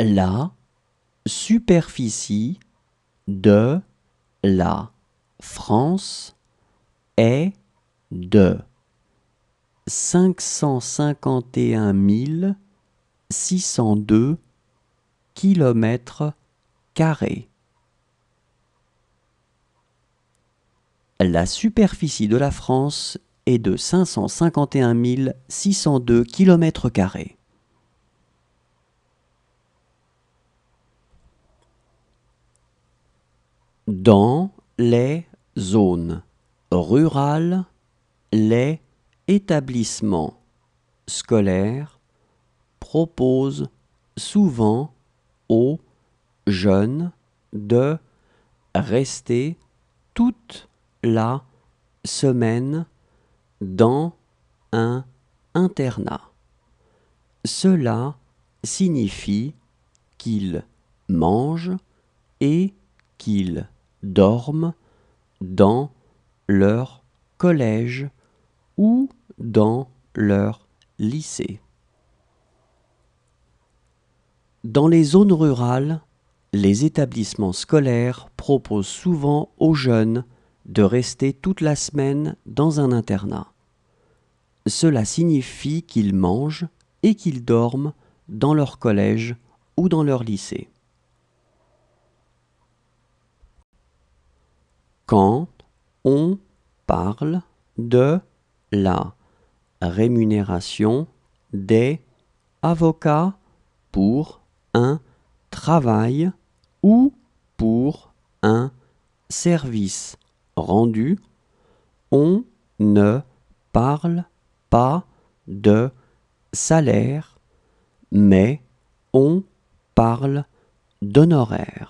La superficie de la France est de 551 602 kilomètres carrés. La superficie de la France est de 551 602 kilomètres carrés. Dans les zones rurales, les établissements scolaires proposent souvent aux jeunes de rester toute la semaine dans un internat. Cela signifie qu'ils mangent et qu'ils dorment dans leur collège ou dans leur lycée. Dans les zones rurales, les établissements scolaires proposent souvent aux jeunes de rester toute la semaine dans un internat. Cela signifie qu'ils mangent et qu'ils dorment dans leur collège ou dans leur lycée. Quand on parle de la rémunération des avocats pour un travail ou pour un service rendu, on ne parle pas de salaire, mais on parle d'honoraires.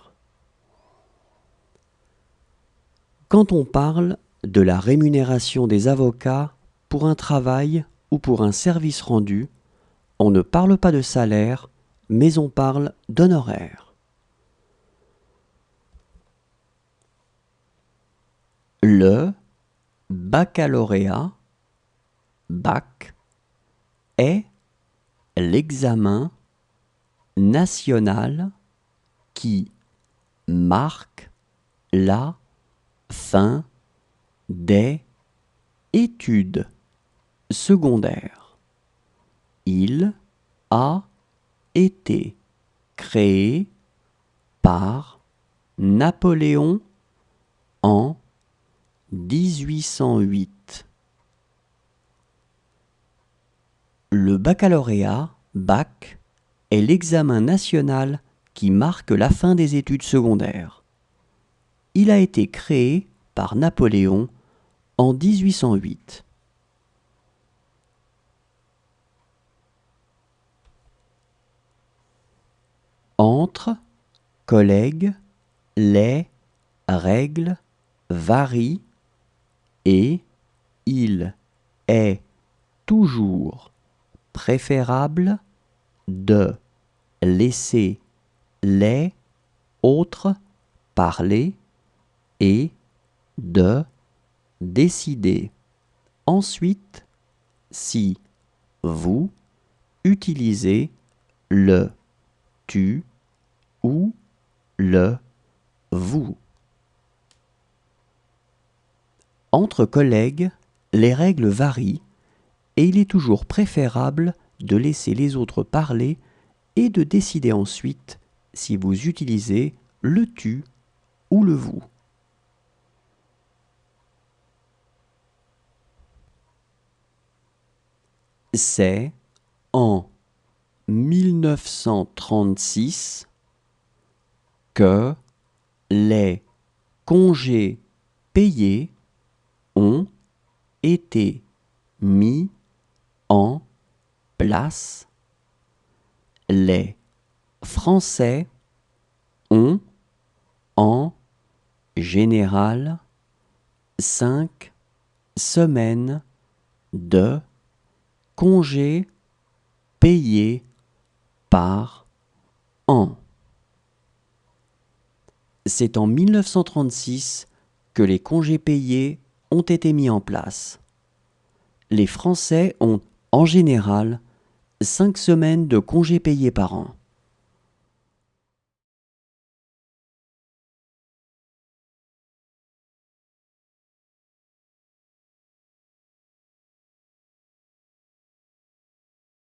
Quand on parle de la rémunération des avocats pour un travail ou pour un service rendu, on ne parle pas de salaire, mais on parle d'honoraires. Le baccalauréat, bac, est l'examen national qui marque la fin des études secondaires. Il a été créé par Napoléon en 1808. Le baccalauréat, bac, est l'examen national qui marque la fin des études secondaires. Il a été créé par Napoléon en 1808. Entre collègues, les règles varient et il est toujours préférable de laisser les autres parler et de décider ensuite si vous utilisez le tu ou le vous. Entre collègues, les règles varient et il est toujours préférable de laisser les autres parler et de décider ensuite si vous utilisez le tu ou le vous. C'est en 1936 que les congés payés ont été mis en place. Les Français ont en général 5 semaines de congés payés par an. C'est en 1936 que les congés payés ont été mis en place. Les Français ont, en général, 5 semaines de congés payés par an.